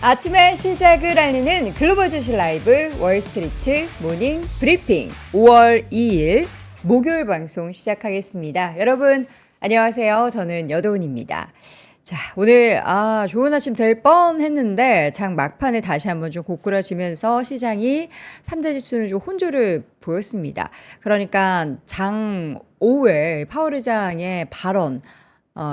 아침의 시작을 알리는 글로벌 주식 라이브 월스트리트 모닝 브리핑 5월 2일 목요일 방송 시작하겠습니다. 여러분 안녕하세요. 저는 여도은입니다. 자, 오늘 좋은 아침 될 뻔했는데 장 막판에 다시 한번 좀 고꾸라지면서 시장이 3대 지수는 좀 혼조를 보였습니다. 그러니까 장 오후에 파월 의장의 발언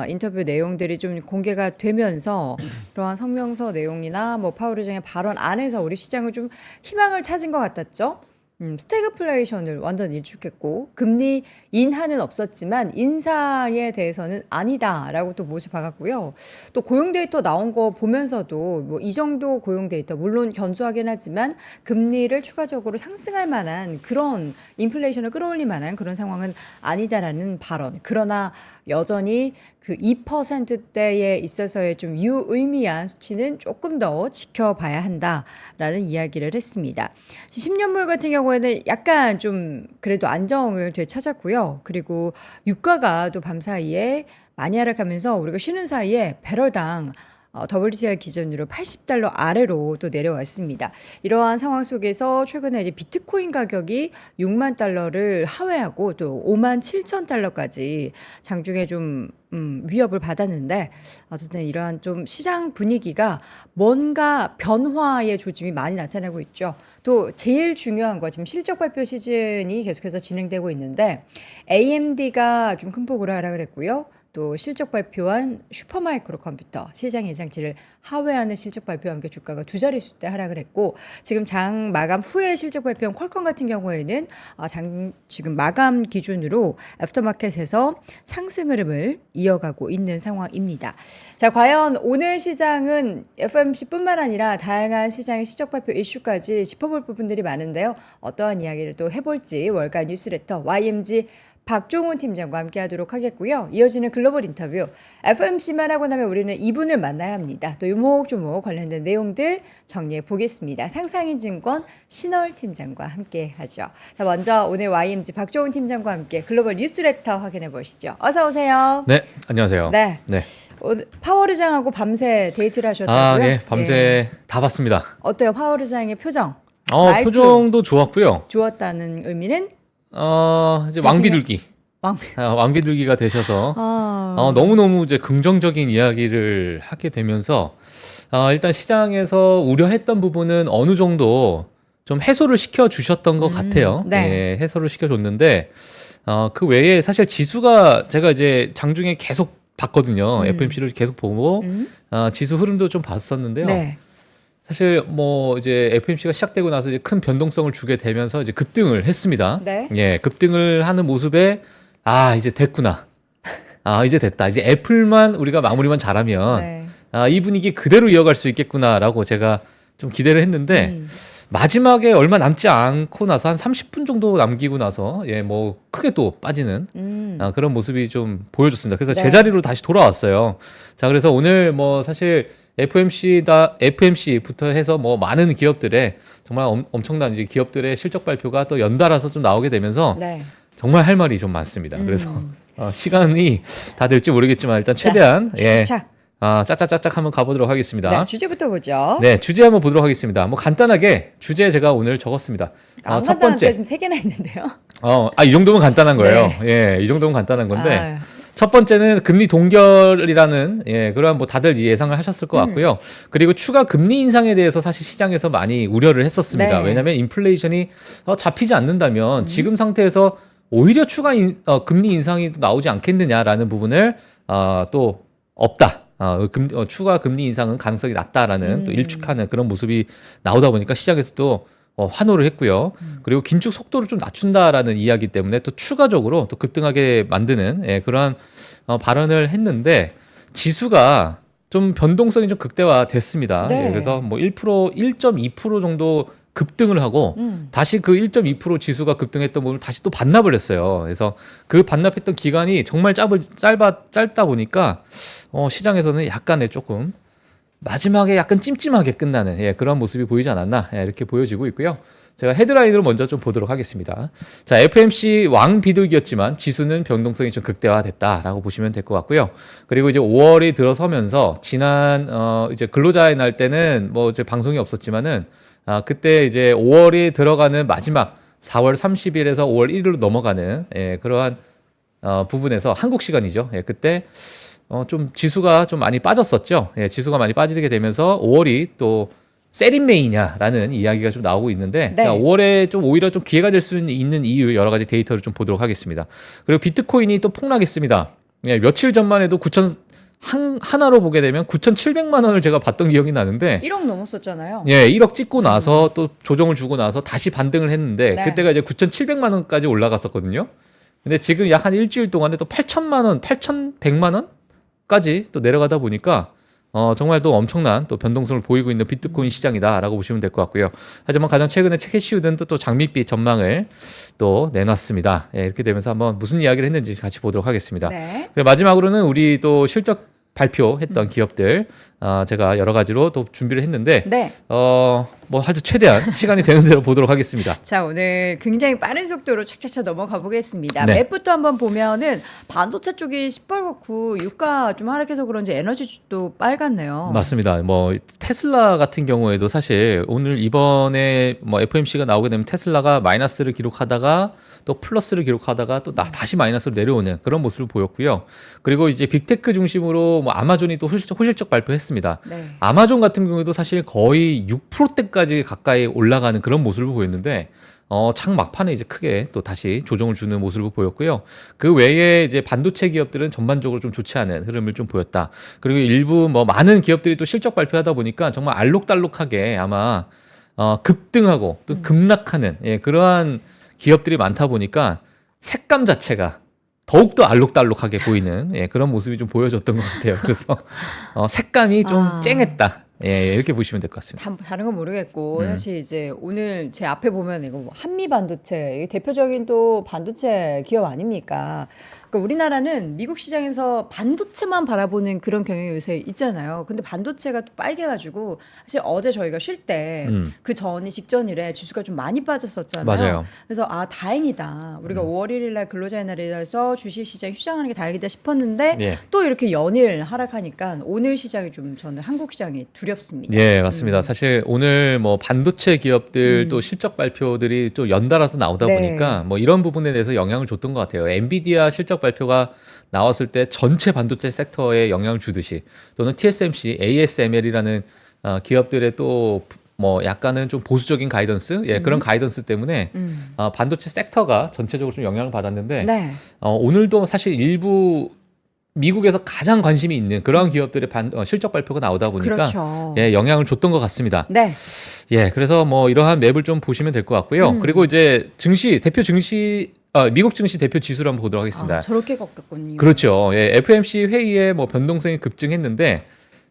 인터뷰 내용들이 좀 공개가 되면서 그러한 성명서 내용이나 뭐 파월 의장의 발언 안에서 우리 시장을 좀 희망을 찾은 것 같았죠. 스태그플레이션을 완전 일축했고 금리 인하는 없었지만 인상에 대해서는 아니다라고 또 못을 박았고요. 또 고용 데이터 나온 거 보면서도 뭐 이 정도 고용 데이터 물론 견조하긴 하지만 금리를 추가적으로 상승할 만한 그런 인플레이션을 끌어올릴 만한 그런 상황은 아니다라는 발언. 그러나 여전히 그 2%대에 있어서의 좀 유의미한 수치는 조금 더 지켜봐야 한다라는 이야기를 했습니다. 10년물 같은 경우에는 약간 좀 그래도 안정을 되찾았고요. 그리고 유가가 또 밤사이에 많이 하락하면서 우리가 쉬는 사이에 배럴당 WTI 기준으로 $80 아래로 또 내려왔습니다. 이러한 상황 속에서 최근에 이제 비트코인 가격이 $60,000를 하회하고 또 $57,000까지 장중에 좀 위협을 받았는데 어쨌든 이러한 좀 시장 분위기가 뭔가 변화의 조짐이 많이 나타나고 있죠. 또 제일 중요한 거 지금 실적 발표 시즌이 계속해서 진행되고 있는데 AMD가 좀 큰 폭으로 하락을 했고요. 또 실적 발표한 슈퍼마이크로 컴퓨터 시장 예상치를 하회하는 실적 발표와 함께 주가가 두 자릿수 대 하락을 했고 지금 장 마감 후에 실적 발표한 퀄컴 같은 경우에는 지금 마감 기준으로 애프터마켓에서 상승 흐름을 이어가고 있는 상황입니다. 자, 과연 오늘 시장은 FOMC뿐만 아니라 다양한 시장의 실적 발표 이슈까지 짚어볼 부분들이 많은데요. 어떠한 이야기를 또 해볼지 월간 뉴스레터 YMG 박종훈 팀장과 함께 하도록 하겠고요. 이어지는 글로벌 인터뷰 FOMC만 하고 나면 우리는 이분을 만나야 합니다. 또 요목조목 관련된 내용들 정리해 보겠습니다. 상상인증권 신월 팀장과 함께 하죠. 자, 먼저 오늘 YMG 박종훈 팀장과 함께 글로벌 뉴스레터 확인해 보시죠. 어서 오세요. 네, 안녕하세요. 네. 오늘 파월 의장하고 밤새 데이트를 하셨다고요? 네, 밤새 다 봤습니다. 어때요? 파월 의장의 표정? 표정도 좋았고요. 좋았다는 의미는? 이제 왕비둘기. 왕비. 왕비둘기가 되셔서 너무너무 이제 긍정적인 이야기를 하게 되면서 일단 시장에서 우려했던 부분은 어느 정도 좀 해소를 시켜 주셨던 것 같아요. 네. 네, 해소를 시켜 줬는데 그 외에 사실 지수가 제가 이제 장중에 계속 봤거든요. FOMC를 계속 보고 지수 흐름도 좀 봤었는데요. 네. 사실 뭐 이제 FOMC가 시작되고 나서 이제 큰 변동성을 주게 되면서 이제 급등을 했습니다. 네. 예, 급등을 하는 모습에 이제 됐구나. 이제 됐다. 이제 애플만 우리가 마무리만 잘하면 네. 이 분위기 그대로 이어갈 수 있겠구나라고 제가 좀 기대를 했는데 마지막에 얼마 남지 않고 나서 한 30분 정도 남기고 나서 뭐 크게 또 빠지는 그런 모습이 좀 보여줬습니다. 그래서 네. 제자리로 다시 돌아왔어요. 자, 그래서 오늘 뭐 사실 FOMC부터 해서 뭐 많은 기업들의 정말 엄청난 이제 기업들의 실적 발표가 또 연달아서 좀 나오게 되면서 네. 정말 할 말이 좀 많습니다. 그래서 시간이 다 될지 모르겠지만 일단 최대한 착착. 짝짝짝짝 한번 가보도록 하겠습니다. 네, 주제부터 보죠. 네, 주제 한번 보도록 하겠습니다. 뭐 간단하게 주제 제가 오늘 적었습니다. 안 첫 번째. 지금 3개나 있는데요. 이 정도면 간단한 거예요. 네. 이 정도면 간단한 건데. 첫 번째는 금리 동결이라는 그러한 뭐 다들 예상을 하셨을 것 같고요. 그리고 추가 금리 인상에 대해서 사실 시장에서 많이 우려를 했었습니다. 네. 왜냐하면 인플레이션이 잡히지 않는다면 지금 상태에서 오히려 추가 금리 인상이 나오지 않겠느냐라는 부분을 또 없다. 추가 금리 인상은 가능성이 낮다라는 또 일축하는 그런 모습이 나오다 보니까 시장에서도 환호를 했고요. 그리고 긴축 속도를 좀 낮춘다라는 이야기 때문에 또 추가적으로 또 급등하게 만드는 그러한 발언을 했는데 지수가 좀 변동성이 좀 극대화됐습니다. 네. 그래서 뭐 1%, 1.2% 정도 급등을 하고 다시 그 1.2% 지수가 급등했던 부분을 다시 또 반납을 했어요. 그래서 그 반납했던 기간이 정말 짧다 보니까 시장에서는 약간의 조금 마지막에 약간 찜찜하게 끝나는 그런 모습이 보이지 않았나 이렇게 보여지고 있고요. 제가 헤드라인으로 먼저 좀 보도록 하겠습니다. 자, FMC 왕비둘기였지만 지수는 변동성이 좀 극대화됐다라고 보시면 될 것 같고요. 그리고 이제 5월이 들어서면서 지난 이제 근로자의 날 때는 뭐 이제 방송이 없었지만은 그때 이제 5월이 들어가는 마지막 4월 30일에서 5월 1일로 넘어가는 그러한 부분에서 한국 시간이죠. 그때 좀 지수가 좀 많이 빠졌었죠. 지수가 많이 빠지게 되면서 5월이 또 세린메이냐라는 이야기가 좀 나오고 있는데 네. 5월에 좀 오히려 좀 기회가 될 수 있는 이유 여러 가지 데이터를 좀 보도록 하겠습니다. 그리고 비트코인이 또 폭락했습니다. 며칠 전만 해도 9천 하나로 보게 되면 9,700만 원을 제가 봤던 기억이 나는데 1억 넘었었잖아요. 1억 찍고 나서 또 조정을 주고 나서 다시 반등을 했는데 네. 그때가 이제 9,700만 원까지 올라갔었거든요. 근데 지금 약 한 일주일 동안에 또 8천만 원, 8,100만 원까지 또 내려가다 보니까 정말 또 엄청난 또 변동성을 보이고 있는 비트코인 시장이다라고 보시면 될 것 같고요. 하지만 가장 최근에 캐시우든 또 장밋빛 전망을 또 내놨습니다. 이렇게 되면서 한번 무슨 이야기를 했는지 같이 보도록 하겠습니다. 네. 그리고 마지막으로는 우리 또 실적 발표했던 기업들 제가 여러 가지로 또 준비를 했는데 네. 뭐 하여튼 최대한 시간이 되는 대로 보도록 하겠습니다. 자, 오늘 굉장히 빠른 속도로 착착착 넘어가 보겠습니다. 네. 맵부터 한번 보면은 반도체 쪽이 시뻘겋고 유가 좀 하락해서 그런지 에너지도 빨갛네요. 맞습니다. 뭐 테슬라 같은 경우에도 사실 오늘 이번에 뭐 FOMC가 나오게 되면 테슬라가 마이너스를 기록하다가 또 플러스를 기록하다가 또 다시 마이너스로 내려오는 그런 모습을 보였고요. 그리고 이제 빅테크 중심으로 뭐 아마존이 또 호실적 발표했습니다. 네. 아마존 같은 경우에도 사실 거의 6%대까지 가까이 올라가는 그런 모습을 보였는데 장 막판에 이제 크게 또 다시 조정을 주는 모습을 보였고요. 그 외에 이제 반도체 기업들은 전반적으로 좀 좋지 않은 흐름을 좀 보였다. 그리고 일부 뭐 많은 기업들이 또 실적 발표하다 보니까 정말 알록달록하게 아마 급등하고 또 급락하는 그러한 기업들이 많다 보니까 색감 자체가 더욱더 알록달록하게 보이는 그런 모습이 좀 보여줬던 것 같아요. 그래서 색감이 좀 쨍했다. 이렇게 보시면 될 것 같습니다. 다른 건 모르겠고 사실 이제 오늘 제 앞에 보면 이거 뭐 한미 반도체 이게 대표적인 또 반도체 기업 아닙니까? 그러니까 우리나라는 미국 시장에서 반도체만 바라보는 그런 경향이 요새 있잖아요. 근데 반도체가 또 빨개가지고 사실 어제 저희가 쉴 때 그 전이 직전일에 지수가 좀 많이 빠졌었잖아요. 맞아요. 그래서 다행이다. 우리가 5월 1일 날 근로자의 날이라서 주식시장 휴장하는 게 다행이다 싶었는데 또 이렇게 연일 하락하니까 오늘 시장이 좀 저는 한국 시장이 두렵습니다. 예, 맞습니다. 사실 오늘 뭐 반도체 기업들 또 실적 발표들이 또 연달아서 나오다 보니까 뭐 이런 부분에 대해서 영향을 줬던 것 같아요. 엔비디아 실적 발표가 나왔을 때 전체 반도체 섹터에 영향을 주듯이 또는 TSMC, ASML이라는 기업들의 또 뭐 약간은 좀 보수적인 가이던스, 그런 가이던스 때문에 반도체 섹터가 전체적으로 좀 영향을 받았는데 오늘도 사실 일부 미국에서 가장 관심이 있는 그런 기업들의 실적 발표가 나오다 보니까 그렇죠. 영향을 줬던 것 같습니다. 네. 그래서 뭐 이러한 맵을 좀 보시면 될 것 같고요. 그리고 이제 미국 증시 대표 지수를 한번 보도록 하겠습니다. 저렇게 꺾였군요. 그렇죠. FOMC 회의에 뭐 변동성이 급증했는데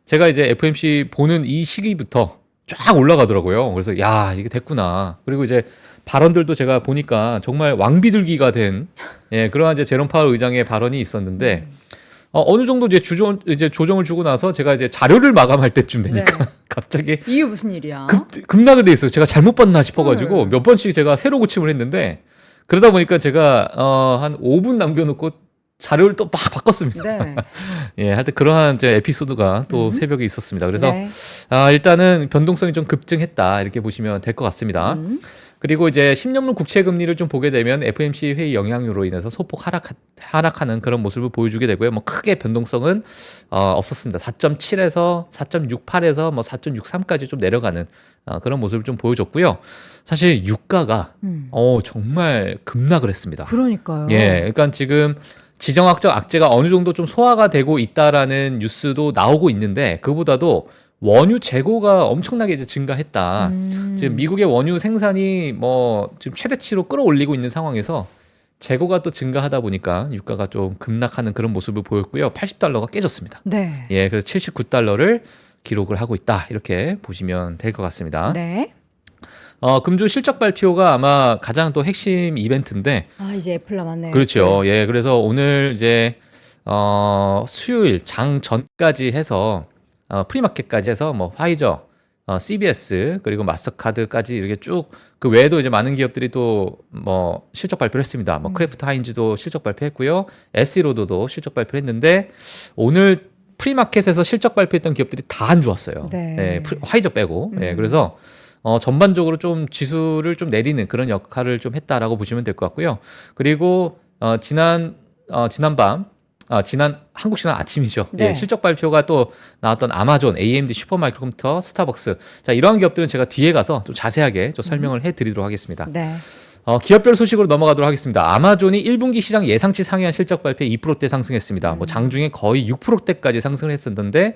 제가 이제 FOMC 보는 이 시기부터 쫙 올라가더라고요. 그래서 야, 이게 됐구나. 그리고 이제 발언들도 제가 보니까 정말 왕비둘기가 된 그러한 이제 제롬 파월 의장의 발언이 있었는데 어느 정도 이제 조정을 주고 나서 제가 이제 자료를 마감할 때쯤 되니까 갑자기 이게 무슨 일이야? 급락을 돼 있어요. 제가 잘못 봤나 싶어가지고 몇 번씩 제가 새로 고침을 했는데 그러다 보니까 제가 한 5분 남겨놓고 자료를 또 막 바꿨습니다. 하여튼 그러한 이제 에피소드가 또 새벽에 있었습니다. 그래서 일단은 변동성이 좀 급증했다 이렇게 보시면 될 것 같습니다. 그리고 이제 10년물 국채 금리를 좀 보게 되면 FOMC 회의 영향으로 인해서 소폭 하락하는 그런 모습을 보여주게 되고요. 뭐 크게 변동성은 없었습니다. 4.7에서 4.68에서 뭐 4.63까지 좀 내려가는 그런 모습을 좀 보여줬고요. 사실 유가가 정말 급락을 했습니다. 그러니까요. 그러니까 지금 지정학적 악재가 어느 정도 좀 소화가 되고 있다라는 뉴스도 나오고 있는데 그보다도 원유 재고가 엄청나게 이제 증가했다. 지금 미국의 원유 생산이 뭐 지금 최대치로 끌어올리고 있는 상황에서 재고가 또 증가하다 보니까 유가가 좀 급락하는 그런 모습을 보였고요. $80가 깨졌습니다. 그래서 $79를 기록을 하고 있다. 이렇게 보시면 될 것 같습니다. 금주 실적 발표가 아마 가장 또 핵심 이벤트인데. 이제 애플 남았네요. 그렇죠. 그래서 오늘 이제 수요일 장 전까지 해서 프리마켓까지 해서 뭐 화이저, CBS 그리고 마스터카드까지 이렇게 쭉 그 외에도 이제 많은 기업들이 또 뭐 실적 발표를 했습니다. 뭐 크래프트 하인즈도 실적 발표했고요. 에스로드도 실적 발표했는데 오늘 프리마켓에서 실적 발표했던 기업들이 다 안 좋았어요. 네. 화이저 빼고. 그래서 전반적으로 좀 지수를 좀 내리는 그런 역할을 좀 했다라고 보시면 될 것 같고요. 그리고 지난 한국 시간 아침이죠. 네. 예, 실적 발표가 또 나왔던 아마존, AMD, 슈퍼마이크로컴퓨터, 스타벅스. 자, 이러한 기업들은 제가 뒤에 가서 좀 자세하게 좀 설명을 해드리도록 하겠습니다. 네. 기업별 소식으로 넘어가도록 하겠습니다. 아마존이 1분기 시장 예상치 상회한 실적 발표에 2%대 상승했습니다. 뭐 장중에 거의 6%대까지 상승을 했었는데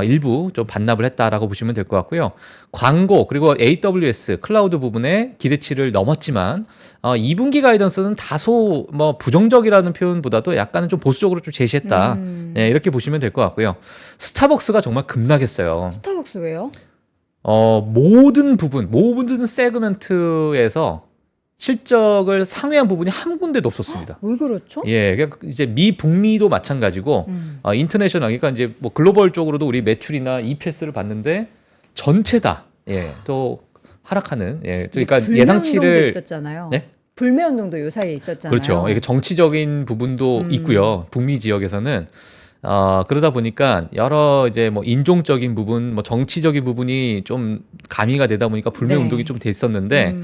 일부 좀 반납을 했다라고 보시면 될 것 같고요. 광고 그리고 AWS 클라우드 부분에 기대치를 넘었지만 2분기 가이던스는 다소 뭐 부정적이라는 표현보다도 약간은 좀 보수적으로 좀 제시했다. 예, 이렇게 보시면 될 것 같고요. 스타벅스가 정말 급락했어요. 스타벅스 왜요? 모든 세그먼트에서 실적을 상회한 부분이 한 군데도 없었습니다. 왜 그렇죠? 예, 그러니까 이제 북미도 마찬가지고 인터내셔널 그러니까 이제 뭐 글로벌 쪽으로도 우리 매출이나 EPS를 봤는데 전체 다 예, 또 하락하는 그러니까 예상치를 있었잖아요. 네? 불매 운동도 요 사이에 있었잖아요. 그렇죠. 이게 정치적인 부분도 있고요. 북미 지역에서는 그러다 보니까 여러 이제 뭐 인종적인 부분, 뭐 정치적인 부분이 좀 가미가 되다 보니까 불매 네. 운동이 좀 돼 있었는데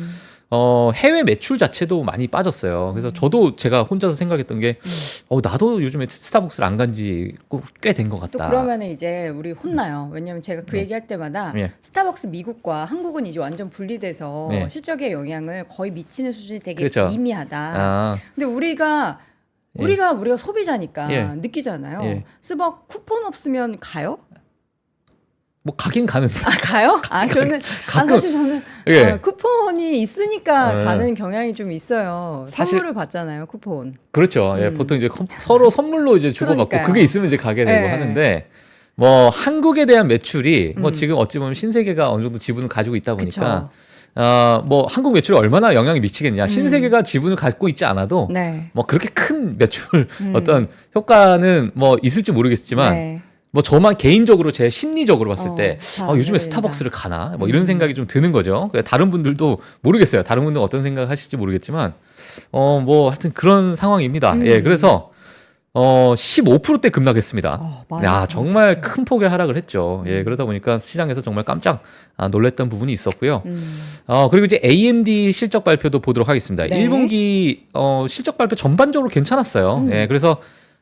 해외 매출 자체도 많이 빠졌어요. 그래서 저도 제가 혼자서 생각했던 게, 나도 요즘에 스타벅스를 안 간 지 꽤 된 것 또 같다. 그러면 이제 우리 혼나요. 왜냐면 제가 그 얘기할 때마다 예. 스타벅스 미국과 한국은 이제 완전 분리돼서 예. 실적의 영향을 거의 미치는 수준이 되게 그렇죠. 미미하다. 근데 우리가 소비자니까 예. 느끼잖아요. 예. 스벅 쿠폰 없으면 가요? 뭐 가긴 가는데. 가요? 저는 사실 저는 예. 쿠폰이 있으니까 예. 가는 경향이 좀 있어요. 사실- 선물을 받잖아요, 쿠폰. 그렇죠. 예, 보통 이제 서로 선물로 이제 주고받고 그러니까요. 그게 있으면 이제 가게 되고 예. 하는데 뭐 한국에 대한 매출이 뭐 지금 어찌 보면 신세계가 어느 정도 지분을 가지고 있다 보니까 뭐 한국 매출에 얼마나 영향이 미치겠냐. 신세계가 지분을 갖고 있지 않아도 네. 뭐 그렇게 큰 매출 어떤 효과는 뭐 있을지 모르겠지만 네. 뭐 저만 개인적으로 제 심리적으로 봤을 때 잘 요즘에 어울린다. 스타벅스를 가나 뭐 이런 생각이 좀 드는 거죠. 다른 분들도 모르겠어요. 다른 분들은 어떤 생각을 하실지 모르겠지만 뭐 하여튼 그런 상황입니다. 예, 그래서 15%대 급락했습니다. 많이 야, 정말 큰 폭의 하락을 했죠. 예, 그러다 보니까 시장에서 정말 깜짝 놀랐던 부분이 있었고요. 그리고 이제 AMD 실적 발표도 보도록 하겠습니다. 네. 1분기 실적 발표 전반적으로 괜찮았어요. 예, 그래서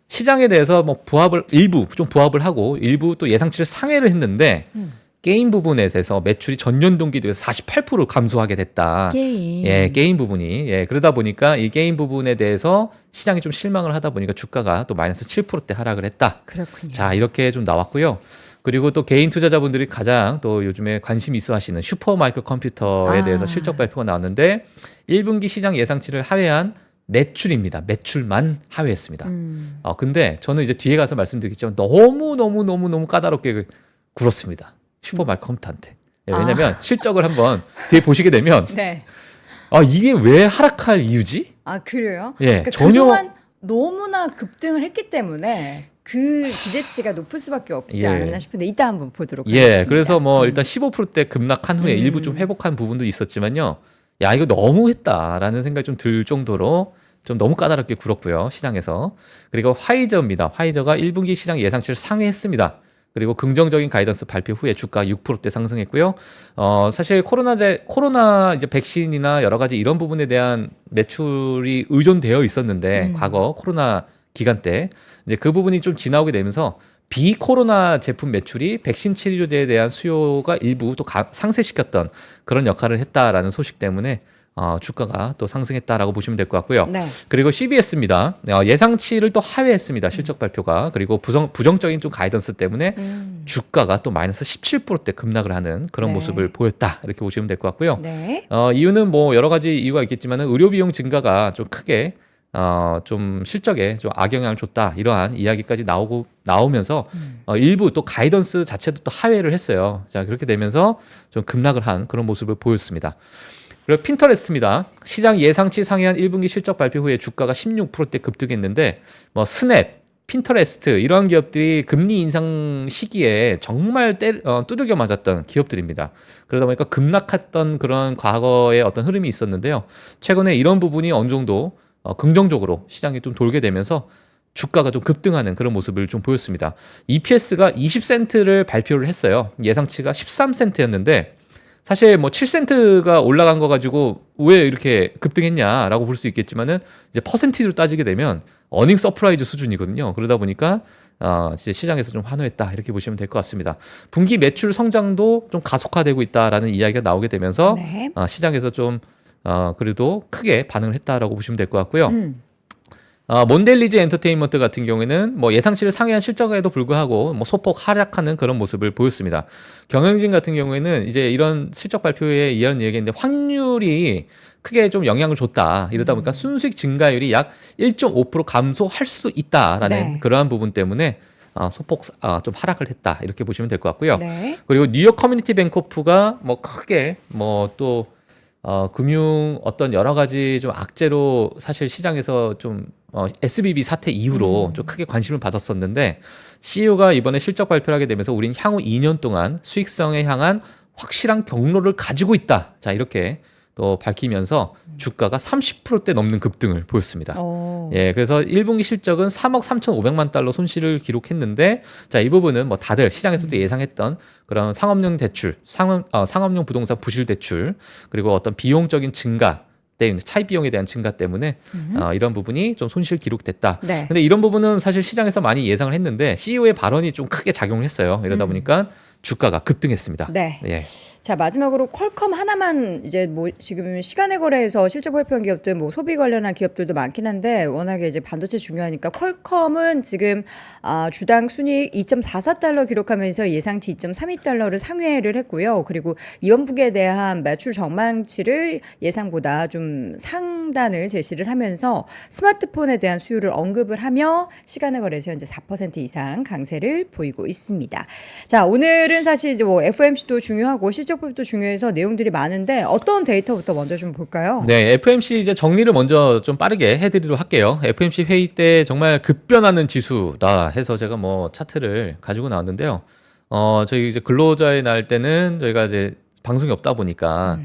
시장에 대해서 뭐 일부 하고 일부 또 예상치를 상회를 했는데 게임 부분에 대해서 매출이 전년 동기 대비해서 48% 감소하게 됐다. 게임. 예, 게임 부분이. 예, 그러다 보니까 이 게임 부분에 대해서 시장이 좀 실망을 하다 보니까 주가가 또 마이너스 7%대 하락을 했다. 그렇군요. 자, 이렇게 좀 나왔고요. 그리고 또 개인 투자자분들이 가장 또 요즘에 관심 있어 하시는 슈퍼마이크로 컴퓨터에 대해서 실적 발표가 나왔는데 1분기 시장 예상치를 하회한 매출입니다. 매출만 하회했습니다. 근데 저는 이제 뒤에 가서 말씀드리겠지만 너무 까다롭게 굴었습니다. 슈퍼마이크로 컴퓨터한테. 예, 왜냐면 실적을 한번 뒤에 보시게 되면 네. 이게 왜 하락할 이유지? 그래요? 예, 그러니까 전혀- 그동안 너무나 급등을 했기 때문에 그 기대치가 높을 수밖에 없지 예. 않았나 싶은데 이따 한번 보도록 하겠습니다. 예, 그래서 뭐 일단 15%대 급락한 후에 일부 좀 회복한 부분도 있었지만요. 야, 이거 너무했다라는 생각이 좀 들 정도로 좀 너무 까다롭게 굴었고요, 시장에서. 그리고 화이저입니다. 화이저가 1분기 시장 예상치를 상회했습니다. 그리고 긍정적인 가이던스 발표 후에 주가 6%대 상승했고요. 사실 코로나 이제 백신이나 여러 가지 이런 부분에 대한 매출이 의존되어 있었는데 과거 코로나 기간 때 이제 그 부분이 좀 지나오게 되면서 비코로나 제품 매출이 백신 치료제에 대한 수요가 일부 또 상쇄시켰던 그런 역할을 했다라는 소식 때문에 주가가 또 상승했다라고 보시면 될 것 같고요. 네. 그리고 CBS입니다. 예상치를 또 하회했습니다. 실적 발표가. 그리고 부정적인 좀 가이던스 때문에 주가가 또 마이너스 17%대 급락을 하는 그런 네. 모습을 보였다. 이렇게 보시면 될 것 같고요. 네. 이유는 뭐 여러 가지 이유가 있겠지만 의료 비용 증가가 좀 크게 좀 실적에 좀 악영향을 줬다. 이러한 이야기까지 나오면서 일부 또 가이던스 자체도 또 하회를 했어요. 자, 그렇게 되면서 좀 급락을 한 그런 모습을 보였습니다. 그리고 핀터레스트입니다. 시장 예상치 상회한 1분기 실적 발표 후에 주가가 16%대 급등했는데 뭐 스냅, 핀터레스트 이러한 기업들이 금리 인상 시기에 정말 두들겨 맞았던 기업들입니다. 그러다 보니까 급락했던 그런 과거의 어떤 흐름이 있었는데요. 최근에 이런 부분이 어느 정도 긍정적으로 시장이 좀 돌게 되면서 주가가 좀 급등하는 그런 모습을 좀 보였습니다. EPS가 20센트를 발표를 했어요. 예상치가 13센트였는데 사실 뭐 7센트가 올라간 거 가지고 왜 이렇게 급등했냐라고 볼 수 있겠지만은 이제 퍼센티지로 따지게 되면 어닝 서프라이즈 수준이거든요. 그러다 보니까 이제 시장에서 좀 환호했다 이렇게 보시면 될 것 같습니다. 분기 매출 성장도 좀 가속화되고 있다라는 이야기가 나오게 되면서 네. 시장에서 좀 그래도 크게 반응을 했다라고 보시면 될 것 같고요. 몬델리즈 엔터테인먼트 같은 경우에는 뭐 예상치를 상회한 실적에도 불구하고 뭐 소폭 하락하는 그런 모습을 보였습니다. 경영진 같은 경우에는 이제 이런 실적 발표에 이런 얘기인데 확률이 크게 좀 영향을 줬다. 이러다 보니까 순수익 증가율이 약 1.5% 감소할 수도 있다라는 네. 그러한 부분 때문에 소폭 좀 하락을 했다. 이렇게 보시면 될 것 같고요. 네. 그리고 뉴욕 커뮤니티 뱅코프가 뭐 크게 또 금융 어떤 여러 가지 좀 악재로 사실 시장에서 좀 SBB 사태 이후로 좀 크게 관심을 받았었는데 CEO가 이번에 실적 발표를 하게 되면서 우린 향후 2년 동안 수익성에 향한 확실한 경로를 가지고 있다. 자, 이렇게 또 밝히면서 주가가 30%대 넘는 급등을 보였습니다. 예, 그래서 1분기 실적은 3억 3,500만 달러 손실을 기록했는데 자, 이 부분은 뭐 다들 시장에서도 예상했던 그런 상업용 대출, 상업용 부동산 부실 대출 그리고 어떤 비용적인 증가 때문에 차입 비용에 대한 증가 때문에 이런 부분이 좀 손실 기록됐다. 네. 근데 이런 부분은 사실 시장에서 많이 예상을 했는데 CEO의 발언이 좀 크게 작용을 했어요. 이러다 보니까 주가가 급등했습니다. 네. 예. 자, 마지막으로 퀄컴 하나만 이제 뭐 지금 시간의 거래에서 실적 발표한 기업들 뭐 소비 관련한 기업들도 많긴 한데 워낙에 이제 반도체 중요하니까 퀄컴은 지금 주당 순이익 2.44달러 기록하면서 예상치 2.32달러를 상회를 했고요. 그리고 이번 분기에 대한 매출 전망치를 예상보다 좀 상단을 제시를 하면서 스마트폰에 대한 수요를 언급을 하며 시간의 거래에서 현재 4% 이상 강세를 보이고 있습니다. 자, 오늘은 사실 이제 뭐 FOMC도 중요하고 실적법도 중요해서 내용들이 많은데 어떤 데이터부터 먼저 좀 볼까요? 네, FOMC 이제 정리를 먼저 좀 빠르게 해드리도록 할게요. FOMC 회의 때 정말 급변하는 지수다 해서 제가 뭐 차트를 가지고 나왔는데요. 저희 이제 근로자에 나올 때는 저희가 이제 방송이 없다 보니까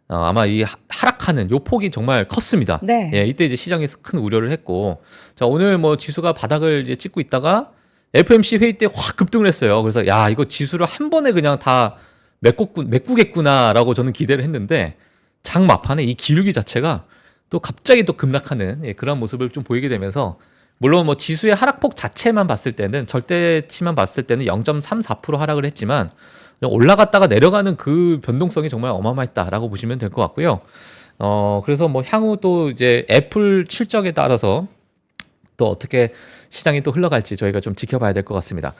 아마 이 하락하는 요 폭이 정말 컸습니다. 네. 예, 이때 이제 시장에서 큰 우려를 했고, 자 오늘 뭐 지수가 바닥을 이제 찍고 있다가 FOMC 회의 때 확 급등을 했어요. 그래서 야 이거 지수를 한 번에 그냥 다 메꾸겠구나라고 저는 기대를 했는데 장 막판에 이 기울기 자체가 또 갑자기 또 급락하는 그런 모습을 좀 보이게 되면서 물론 뭐 지수의 하락폭 자체만 봤을 때는 절대치만 봤을 때는 0.34% 하락을 했지만 올라갔다가 내려가는 그 변동성이 정말 어마어마했다라고 보시면 될 것 같고요. 그래서 뭐 향후 또 이제 애플 실적에 따라서 또 어떻게 시장이 또 흘러갈지 저희가 좀 지켜봐야 될 것 같습니다.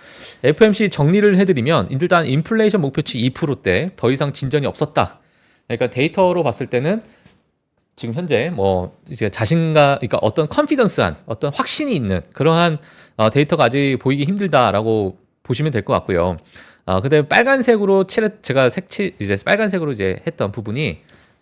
FOMC 정리를 해드리면 일단 인플레이션 목표치 2%대 더 이상 진전이 없었다. 그러니까 데이터로 봤을 때는 지금 현재 뭐 이제 자신감, 그러니까 어떤 컨피던스한 어떤 확신이 있는 그러한 데이터가 아직 보이기 힘들다라고 보시면 될 것 같고요. 근데 빨간색으로 제가 이제 빨간색으로 이제 했던 부분이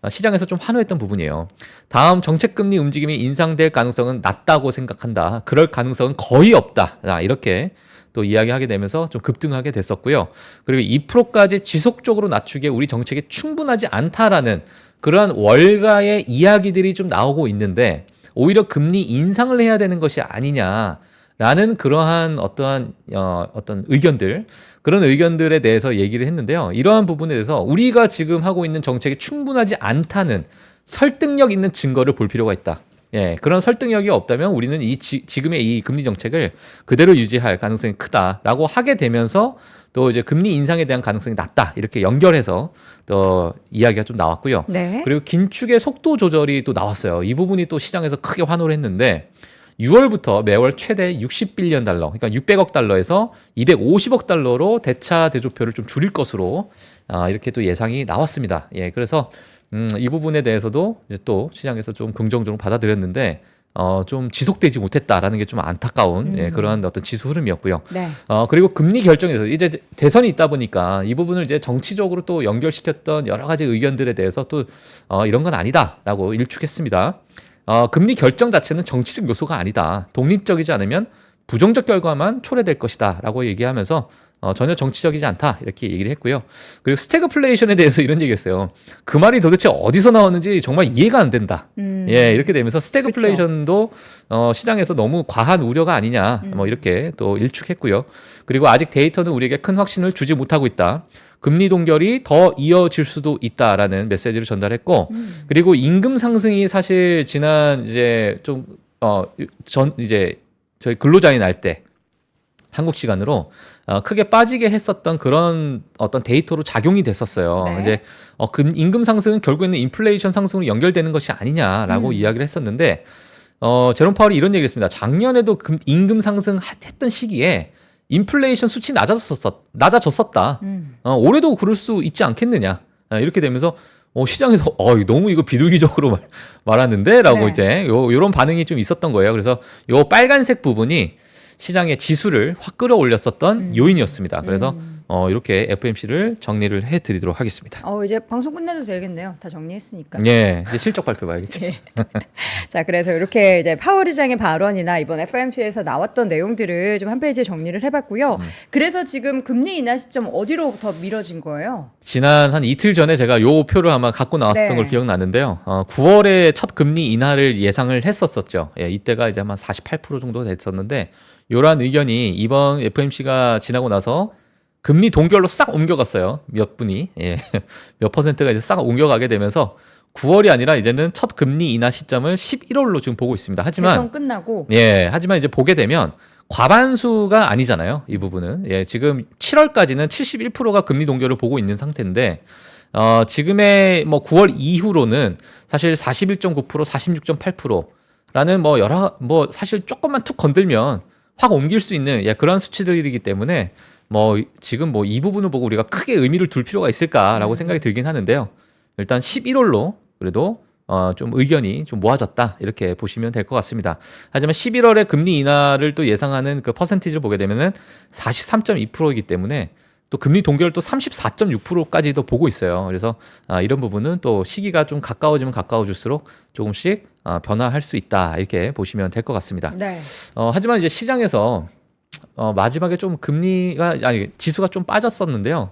시장에서 좀 환호했던 부분이에요. 다음 정책금리 움직임이 인상될 가능성은 낮다고 생각한다. 그럴 가능성은 거의 없다. 이렇게 또 이야기하게 되면서 좀 급등하게 됐었고요. 그리고 2%까지 지속적으로 낮추기에 우리 정책이 충분하지 않다라는 그러한 월가의 이야기들이 좀 나오고 있는데 오히려 금리 인상을 해야 되는 것이 아니냐라는 그러한 어떤 의견들, 그런 의견들에 대해서 얘기를 했는데요. 이러한 부분에 대해서 우리가 지금 하고 있는 정책이 충분하지 않다는 설득력 있는 증거를 볼 필요가 있다. 예, 그런 설득력이 없다면 우리는 지금의 이 금리 정책을 그대로 유지할 가능성이 크다라고 하게 되면서 또 이제 금리 인상에 대한 가능성이 낮다. 이렇게 연결해서 또 이야기가 좀 나왔고요. 네. 그리고 긴축의 속도 조절이 또 나왔어요. 이 부분이 또 시장에서 크게 환호를 했는데 6월부터 매월 최대 60빌리언 달러, 그러니까 600억 달러에서 250억 달러로 대차 대조표를 좀 줄일 것으로 이렇게 또 예상이 나왔습니다. 예, 그래서 이 부분에 대해서도 이제 또 시장에서 좀 긍정적으로 받아들였는데 좀 지속되지 못했다라는 게 좀 안타까운 그러한 어떤 지수 흐름이었고요. 네. 그리고 금리 결정에서 이제 대선이 있다 보니까 이 부분을 이제 정치적으로 또 연결시켰던 여러 가지 의견들에 대해서 또 이런 건 아니다라고 일축했습니다. 금리 결정 자체는 정치적 요소가 아니다. 독립적이지 않으면 부정적 결과만 초래될 것이다라고 얘기하면서 전혀 정치적이지 않다 이렇게 얘기를 했고요. 그리고 스태그플레이션에 대해서 이런 얘기했어요. 그 말이 도대체 어디서 나왔는지 정말 이해가 안 된다. 예, 이렇게 되면서 스태그플레이션도 시장에서 너무 과한 우려가 아니냐 뭐 이렇게 또 일축했고요. 그리고 아직 데이터는 우리에게 큰 확신을 주지 못하고 있다. 금리 동결이 더 이어질 수도 있다라는 메시지를 전달했고, 그리고 임금 상승이 사실 지난 이제 좀 이제 저희 근로자인 날 때 한국 시간으로 크게 빠지게 했었던 그런 어떤 데이터로 작용이 됐었어요. 네. 이제 임금 상승은 결국에는 인플레이션 상승으로 연결되는 것이 아니냐라고 이야기를 했었는데, 제롬 파월이 이런 얘기했습니다. 작년에도 임금 상승했던 시기에 인플레이션 수치 낮아졌었다. 올해도 그럴 수 있지 않겠느냐. 이렇게 되면서 시장에서 너무 이거 비둘기적으로 말하는데라고 네. 이제 요런 반응이 좀 있었던 거예요. 그래서 요 빨간색 부분이 시장의 지수를 확 끌어올렸었던 요인이었습니다. 그래서 이렇게 FMC를 정리를 해드리도록 하겠습니다. 이제 방송 끝내도 되겠네요. 다 정리했으니까. 예, 이제 실적 발표 봐야겠죠. 네. 자, 그래서 이렇게 이제 파월 의장의 발언이나 이번 FOMC에서 나왔던 내용들을 좀 한 페이지에 정리를 해봤고요. 그래서 지금 금리 인하 시점 어디로부터 미뤄진 거예요? 지난 한 이틀 전에 제가 요 표를 아마 갖고 나왔었던 네. 걸 기억나는데요. 9월에 첫 금리 인하를 예상을 했었었죠. 예, 이때가 이제 아마 48% 정도 됐었는데, 요런 의견이 이번 FOMC가 지나고 나서 금리 동결로 싹 옮겨갔어요. 몇 분이. 예. 몇 퍼센트가 이제 싹 옮겨가게 되면서 9월이 아니라 이제는 첫 금리 인하 시점을 11월로 지금 보고 있습니다. 하지만 대선 끝나고. 하지만 이제 보게 되면 과반수가 아니잖아요. 이 부분은. 예, 지금 7월까지는 71%가 금리 동결을 보고 있는 상태인데, 지금의 뭐 9월 이후로는 사실 41.9%, 46.8%라는 사실 조금만 툭 건들면 확 옮길 수 있는 그런 수치들이기 때문에 지금 이 부분을 보고 우리가 크게 의미를 둘 필요가 있을까라고 생각이 들긴 하는데요. 일단 11월로 그래도 좀 의견이 좀 모아졌다 이렇게 보시면 될 것 같습니다. 하지만 11월에 금리 인하를 또 예상하는 그 퍼센티지를 보게 되면은 43.2%이기 때문에 또 금리 동결 또 34.6%까지도 보고 있어요. 그래서 이런 부분은 또 시기가 좀 가까워지면 가까워질수록 조금씩 변화할 수 있다 이렇게 보시면 될 것 같습니다. 네. 하지만 이제 시장에서 마지막에 좀 지수가 좀 빠졌었는데요.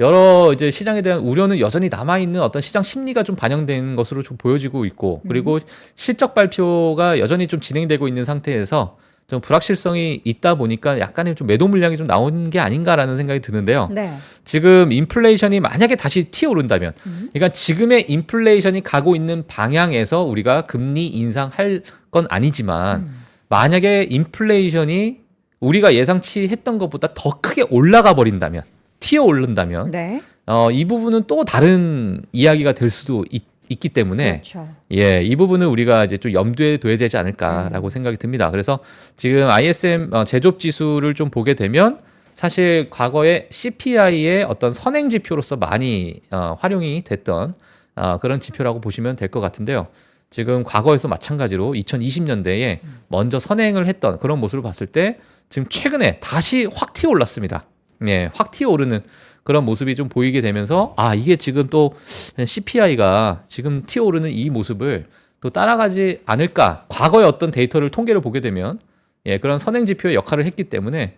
여러 이제 시장에 대한 우려는 여전히 남아있는 어떤 시장 심리가 좀 반영된 것으로 좀 보여지고 있고, 그리고 실적 발표가 여전히 좀 진행되고 있는 상태에서 좀 불확실성이 있다 보니까 약간의 좀 매도 물량이 좀 나온 게 아닌가라는 생각이 드는데요. 네. 지금 인플레이션이 만약에 다시 튀어오른다면, 그러니까 지금의 인플레이션이 가고 있는 방향에서 우리가 금리 인상할 건 아니지만, 만약에 인플레이션이 우리가 예상치 했던 것보다 더 크게 올라가 버린다면, 튀어오른다면, 네. 이 부분은 또 다른 이야기가 될 수도 있기 때문에, 그렇죠. 이 부분을 우리가 이제 좀 염두에 둬야 되지 않을까라고 생각이 듭니다. 그래서 지금 ISM 제조업 지수를 좀 보게 되면 사실 과거에 CPI의 어떤 선행 지표로서 많이 활용이 됐던 그런 지표라고 보시면 될 것 같은데요. 지금 과거에서 마찬가지로 2020년대에 먼저 선행을 했던 그런 모습을 봤을 때 지금 최근에 다시 확 튀어올랐습니다. 예, 확 튀어오르는 그런 모습이 좀 보이게 되면서 이게 지금 또 CPI가 지금 튀어오르는 이 모습을 또 따라가지 않을까. 과거의 어떤 데이터를 통계를 보게 되면 그런 선행지표의 역할을 했기 때문에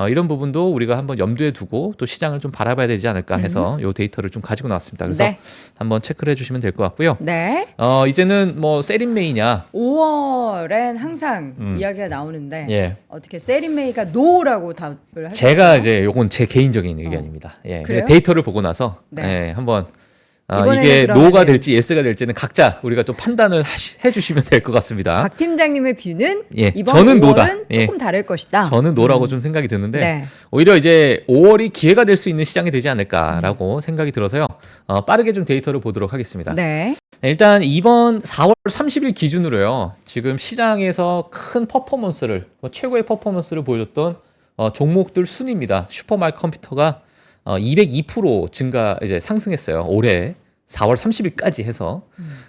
이런 부분도 우리가 한번 염두에 두고 또 시장을 좀 바라봐야 되지 않을까 해서 이 데이터를 좀 가지고 나왔습니다. 그래서 네. 한번 체크를 해주시면 될 것 같고요. 네. 이제는 뭐 세린메이냐 5월엔 항상 이야기가 나오는데 예. 어떻게 세린메이가 노라고 답을 하셨어요? 제가 이제 요건 제 개인적인 의견입니다. 예. 그래요? 데이터를 보고 나서 네. 한번 이번에는 이게 그러면은 노가 될지 예스가 될지는 각자 우리가 좀 판단을 해주시면 될 것 같습니다. 박 팀장님의 뷰는 이번 저는 5월은 노다. 조금 다를 것이다. 저는 노라고 좀 생각이 드는데 네. 오히려 이제 5월이 기회가 될 수 있는 시장이 되지 않을까라고 생각이 들어서요. 빠르게 좀 데이터를 보도록 하겠습니다. 네. 일단 이번 4월 30일 기준으로요. 지금 시장에서 큰 퍼포먼스를 최고의 퍼포먼스를 보여줬던 종목들 순입니다. 슈퍼마이크 컴퓨터가 202% 증가 이제 상승했어요. 올해 4월 30일까지 해서.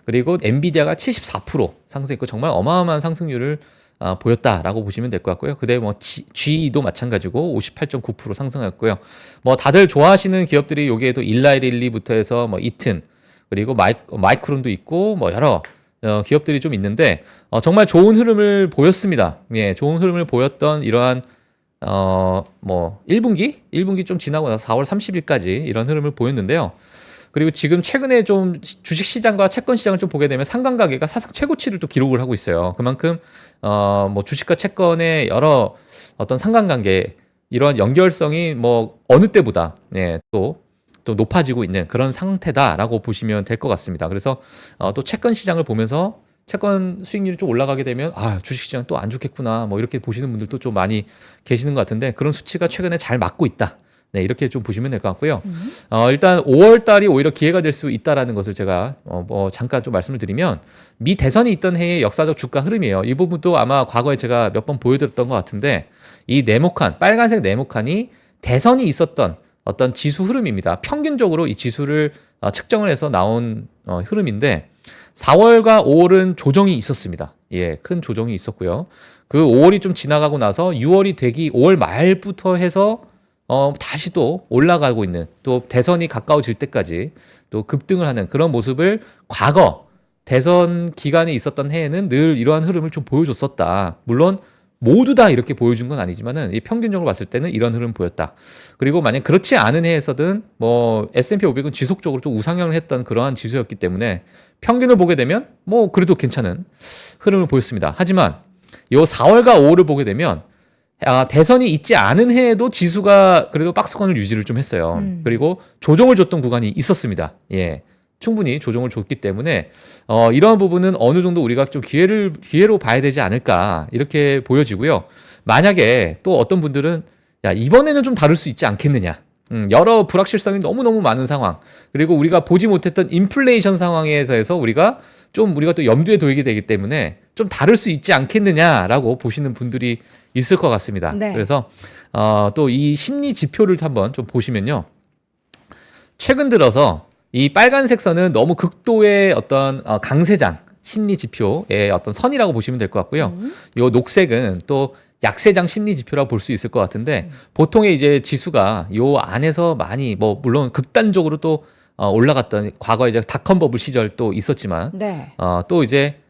그리고 엔비디아가 74% 상승했고 정말 어마어마한 상승률을 보였다라고 보시면 될 것 같고요. 그다음에 뭐 GE도 마찬가지고 58.9% 상승했고요. 뭐 다들 좋아하시는 기업들이 여기에도 일라이릴리부터 해서 뭐 이튼 그리고 마이크론도 있고 뭐 여러 기업들이 좀 있는데 정말 좋은 흐름을 보였습니다. 예, 좋은 흐름을 보였던 이러한 1분기 좀 지나고 나서 4월 30일까지 이런 흐름을 보였는데요. 그리고 지금 최근에 좀 주식 시장과 채권 시장을 좀 보게 되면 상관 가계가 사상 최고치를 또 기록을 하고 있어요. 그만큼 주식과 채권의 여러 어떤 상관관계 이러한 연결성이 어느 때보다 또 높아지고 있는 그런 상태다라고 보시면 될 것 같습니다. 그래서 또 채권 시장을 보면서 채권 수익률이 좀 올라가게 되면 주식시장 또 안 좋겠구나 이렇게 보시는 분들도 좀 많이 계시는 것 같은데 그런 수치가 최근에 잘 맞고 있다. 네, 이렇게 좀 보시면 될 것 같고요. 일단 5월 달이 오히려 기회가 될 수 있다라는 것을 제가 잠깐 좀 말씀을 드리면 미 대선이 있던 해의 역사적 주가 흐름이에요. 이 부분도 아마 과거에 제가 몇 번 보여드렸던 것 같은데 이 네모칸, 빨간색 네모칸이 대선이 있었던 어떤 지수 흐름입니다. 평균적으로 이 지수를 측정을 해서 나온 흐름인데 4월과 5월은 조정이 있었습니다. 예, 큰 조정이 있었고요. 그 5월이 좀 지나가고 나서 6월이 되기 5월 말부터 해서 다시 또 올라가고 있는 또 대선이 가까워질 때까지 또 급등을 하는 그런 모습을 과거 대선 기간에 있었던 해에는 늘 이러한 흐름을 좀 보여줬었다. 물론 모두 다 이렇게 보여준 건 아니지만은 이 평균적으로 봤을 때는 이런 흐름 보였다. 그리고 만약 그렇지 않은 해에서든 S&P 500은 지속적으로 좀 우상향을 했던 그러한 지수였기 때문에 평균을 보게 되면 그래도 괜찮은 흐름을 보였습니다. 하지만 요 4월과 5월을 보게 되면 대선이 있지 않은 해에도 지수가 그래도 박스권을 유지를 좀 했어요. 그리고 조정을 줬던 구간이 있었습니다. 예. 충분히 조정을 줬기 때문에 이러한 부분은 어느 정도 우리가 좀 기회로 봐야 되지 않을까 이렇게 보여지고요. 만약에 또 어떤 분들은 이번에는 좀 다를 수 있지 않겠느냐. 여러 불확실성이 너무너무 많은 상황 그리고 우리가 보지 못했던 인플레이션 상황에 대해서 우리가 또 염두에 두게 되기 때문에 좀 다를 수 있지 않겠느냐라고 보시는 분들이 있을 것 같습니다. 네. 그래서 또 이 심리 지표를 한번 좀 보시면요. 최근 들어서 이 빨간색 선은 너무 극도의 어떤 강세장 심리 지표의 어떤 선이라고 보시면 될 것 같고요. 요 녹색은 또 약세장 심리 지표라고 볼 수 있을 것 같은데 보통의 이제 지수가 요 안에서 많이 물론 극단적으로 또 올라갔던 과거에 이제 닷컴 버블 시절 또 있었지만 네. 또 이제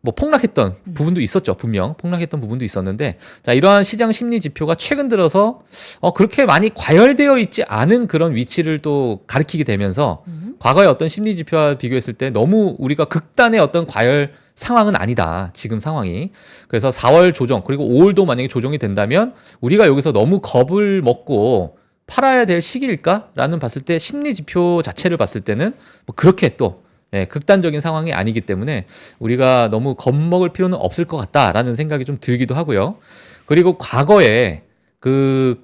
폭락했던 부분도 있었죠. 분명 폭락했던 부분도 있었는데 자 이러한 시장 심리 지표가 최근 들어서 그렇게 많이 과열되어 있지 않은 그런 위치를 또 가리키게 되면서 과거의 어떤 심리 지표와 비교했을 때 너무 우리가 극단의 어떤 과열 상황은 아니다. 지금 상황이. 그래서 4월 조정 그리고 5월도 만약에 조정이 된다면 우리가 여기서 너무 겁을 먹고 팔아야 될 시기일까라는 봤을 때 심리 지표 자체를 봤을 때는 그렇게 또 극단적인 상황이 아니기 때문에 우리가 너무 겁먹을 필요는 없을 것 같다라는 생각이 좀 들기도 하고요. 그리고 과거에 그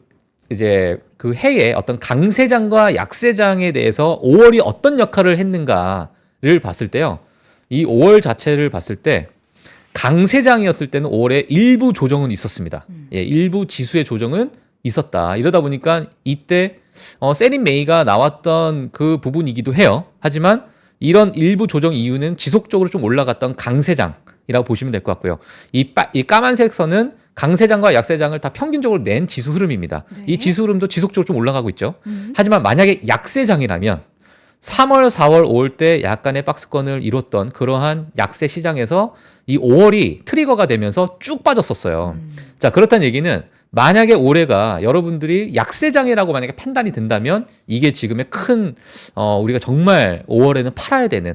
해에 어떤 강세장과 약세장에 대해서 5월이 어떤 역할을 했는가를 봤을 때요. 이 5월 자체를 봤을 때 강세장이었을 때는 5월에 일부 조정은 있었습니다. 예, 일부 지수의 조정은 있었다. 이러다 보니까 이때 세린 메이가 나왔던 그 부분이기도 해요. 하지만 이런 일부 조정 이유는 지속적으로 좀 올라갔던 강세장이라고 보시면 될 것 같고요. 이 까만색 선은 강세장과 약세장을 다 평균적으로 낸 지수 흐름입니다. 네. 이 지수 흐름도 지속적으로 좀 올라가고 있죠. 하지만 만약에 약세장이라면 3월, 4월, 5월 때 약간의 박스권을 이뤘던 그러한 약세 시장에서 이 5월이 트리거가 되면서 쭉 빠졌었어요. 자, 그렇다는 얘기는 만약에 올해가 여러분들이 약세장이라고 만약에 판단이 된다면 이게 지금의 큰 우리가 정말 5월에는 팔아야 되는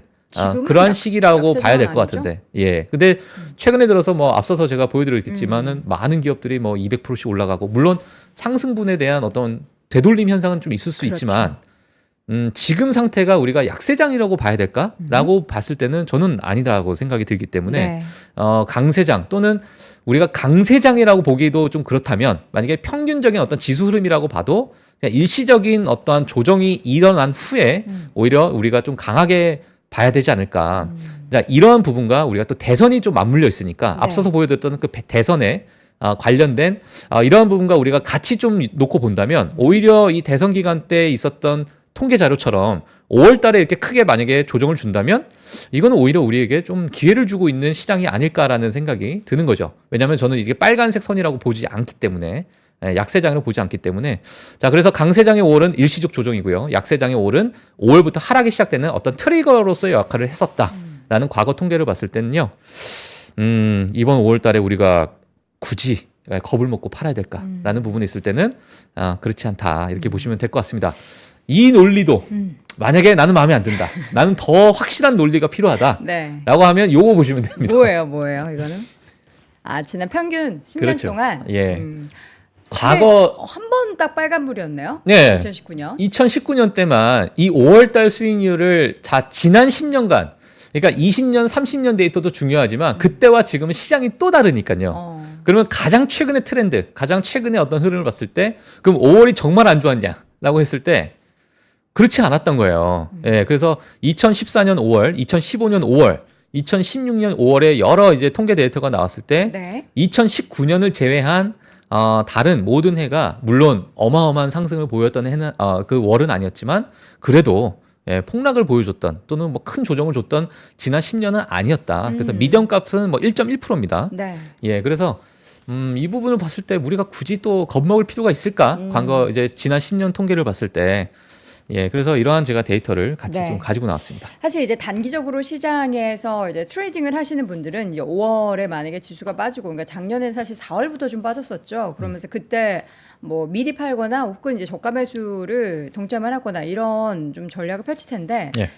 그러한 시기라고 봐야 될 것 같은데. 예. 근데 최근에 들어서 앞서서 제가 보여드렸겠지만은 많은 기업들이 200%씩 올라가고 물론 상승분에 대한 어떤 되돌림 현상은 좀 있을 수 그렇죠. 있지만 지금 상태가 우리가 약세장이라고 봐야 될까라고 봤을 때는 저는 아니다라고 생각이 들기 때문에 네. 강세장 또는 우리가 강세장이라고 보기도 좀 그렇다면 만약에 평균적인 어떤 지수 흐름이라고 봐도 그냥 일시적인 어떠한 조정이 일어난 후에 오히려 우리가 좀 강하게 봐야 되지 않을까. 자, 이러한 부분과 우리가 또 대선이 좀 맞물려 있으니까 네. 앞서서 보여드렸던 그 대선에 관련된 이러한 부분과 우리가 같이 좀 놓고 본다면 오히려 이 대선 기간 때 있었던 통계 자료처럼 5월 달에 이렇게 크게 만약에 조정을 준다면 이거는 오히려 우리에게 좀 기회를 주고 있는 시장이 아닐까라는 생각이 드는 거죠. 왜냐하면 저는 이게 빨간색 선이라고 보지 않기 때문에 약세장으로 보지 않기 때문에 자 그래서 강세장의 5월은 일시적 조정이고요. 약세장의 5월은 5월부터 하락이 시작되는 어떤 트리거로서의 역할을 했었다. 라는 과거 통계를 봤을 때는요. 이번 5월 달에 우리가 굳이 겁을 먹고 팔아야 될까라는 부분이 있을 때는 그렇지 않다. 이렇게 보시면 될 것 같습니다. 이 논리도 만약에 나는 마음에 안 든다. 나는 더 확실한 논리가 필요하다. 네. 라고 하면 요거 보시면 됩니다. 뭐예요, 이거는? 지난 평균 10년 그렇죠. 동안. 예. 과거 한 번 딱 빨간불이었네요. 네. 2019년. 2019년 때만 이 5월 달 수익률을 지난 10년간 그러니까 20년, 30년 데이터도 중요하지만 그때와 지금은 시장이 또 다르니까요. 그러면 가장 최근의 트렌드, 가장 최근의 어떤 흐름을 봤을 때 그럼 5월이 정말 안 좋았냐라고 했을 때 그렇지 않았던 거예요. 예, 그래서 2014년 5월, 2015년 5월, 2016년 5월에 여러 이제 통계 데이터가 나왔을 때 네. 2019년을 제외한 다른 모든 해가 물론 어마어마한 상승을 보였던 해는 그 월은 아니었지만 그래도 폭락을 보여줬던 또는 뭐 큰 조정을 줬던 지난 10년은 아니었다. 그래서 미디언 값은 뭐 1.1%입니다. 네. 예, 그래서 이 부분을 봤을 때 우리가 굳이 또 겁먹을 필요가 있을까? 과거 이제 지난 10년 통계를 봤을 때 예, 그래서 이러한 제가 데이터를 같이 네. 좀 가지고 나왔습니다. 사실 이제 단기적으로 시장에서 이제 트레이딩을 하시는 분들은 이제 5월에 만약에 지수가 빠지고, 그러니까 작년에 사실 4월부터 좀 빠졌었죠. 그러면서 그때 뭐 미리 팔거나 혹은 이제 저가 매수를 동참을 하거나 이런 좀 전략을 펼칠 텐데. 예.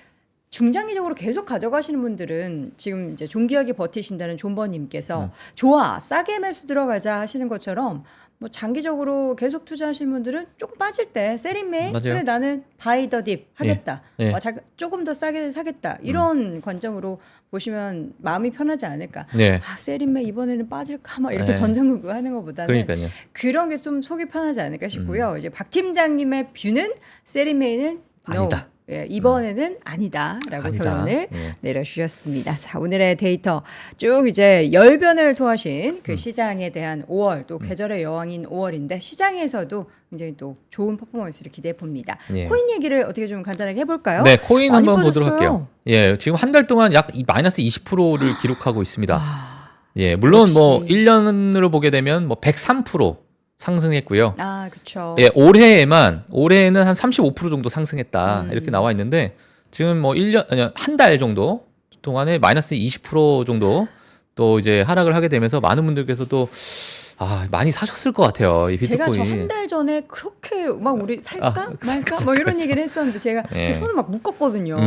중장기적으로 계속 가져가시는 분들은 지금 이제 종기하게 버티신다는 존버님께서 좋아 싸게 매수 들어가자 하시는 것처럼 뭐 장기적으로 계속 투자하시는 분들은 조금 빠질 때 세린메이 맞아요. 그래 나는 바이 더 딥 하겠다. 예. 조금 더 싸게 사겠다. 이런 관점으로 보시면 마음이 편하지 않을까. 네. 세린메이 이번에는 빠질까 막 이렇게 네. 전전긍긍 하는 것보다는 그러니까요. 그런 게 좀 속이 편하지 않을까 싶고요. 이제 박 팀장님의 뷰는 세린메이는 no. 아니다. 예, 이번에는 아니다라고 아니다. 결론을 예. 내려주셨습니다. 자, 오늘의 데이터 쭉 이제 열변을 토하신 그 시장에 대한 5월 또 계절의 여왕인 5월인데 시장에서도 굉장히 또 좋은 퍼포먼스를 기대해 봅니다. 예. 코인 얘기를 어떻게 좀 간단하게 해볼까요? 네, 코인 많이 한번 보도록 빠졌어요. 할게요. 예, 지금 한 달 동안 약 마이너스 20%를 기록하고 있습니다. 아, 예, 물론 역시. 뭐 1년으로 보게 되면 뭐 103% 상승했고요. 그렇죠. 예, 올해는 한 35% 정도 상승했다. 이렇게 나와 있는데 지금 뭐 한 달 정도 동안에 마이너스 20% 정도 또 이제 하락을 하게 되면서 많은 분들께서도 많이 사셨을 것 같아요. 이 제가 비트코인. 저 한 달 전에 그렇게 막 우리 살까 말까 그렇죠, 뭐 이런 그렇죠. 얘기를 했었는데 제가 예. 제 손을 막 묶었거든요.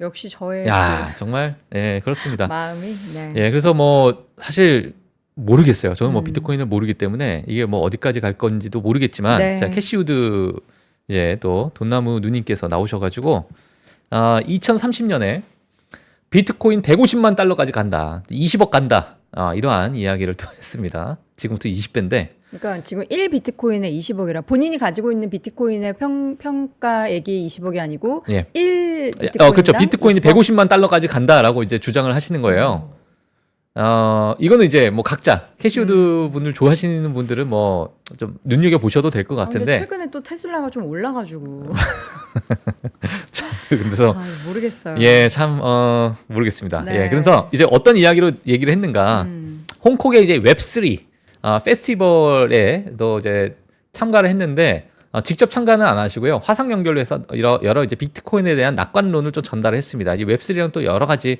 역시 저의 야, 정말 그렇습니다. 그 마음이 네. 예, 그래서 뭐 사실 모르겠어요. 저는 뭐 비트코인을 모르기 때문에 이게 뭐 어디까지 갈 건지도 모르겠지만 네. 자, 캐시우드 또 돈나무 누님께서 나오셔가지고 2030년에 비트코인 150만 달러까지 간다, 20억 간다, 이러한 이야기를 또 했습니다. 지금부터 20배인데. 그러니까 지금 1 비트코인에 20억이라 본인이 가지고 있는 비트코인의 평가액이 20억이 아니고 예. 1 비트코인당 그렇죠. 비트코인이 20억? 150만 달러까지 간다라고 이제 주장을 하시는 거예요. 이거는 이제 뭐 각자 캐시우드 분들 좋아하시는 분들은 뭐 좀 눈여겨 보셔도 될 것 근데 같은데. 최근에 또 테슬라가 좀 올라가지고 그래서 모르겠어요. 예, 참 모르겠습니다. 네. 예, 그래서 이제 어떤 이야기로 얘기를 했는가? 홍콩의 이제 웹3 페스티벌에 또 이제 참가를 했는데 직접 참가는 안 하시고요. 화상 연결로 해서 여러 이제 비트코인에 대한 낙관론을 좀 전달을 했습니다. 이 웹3랑 또 여러 가지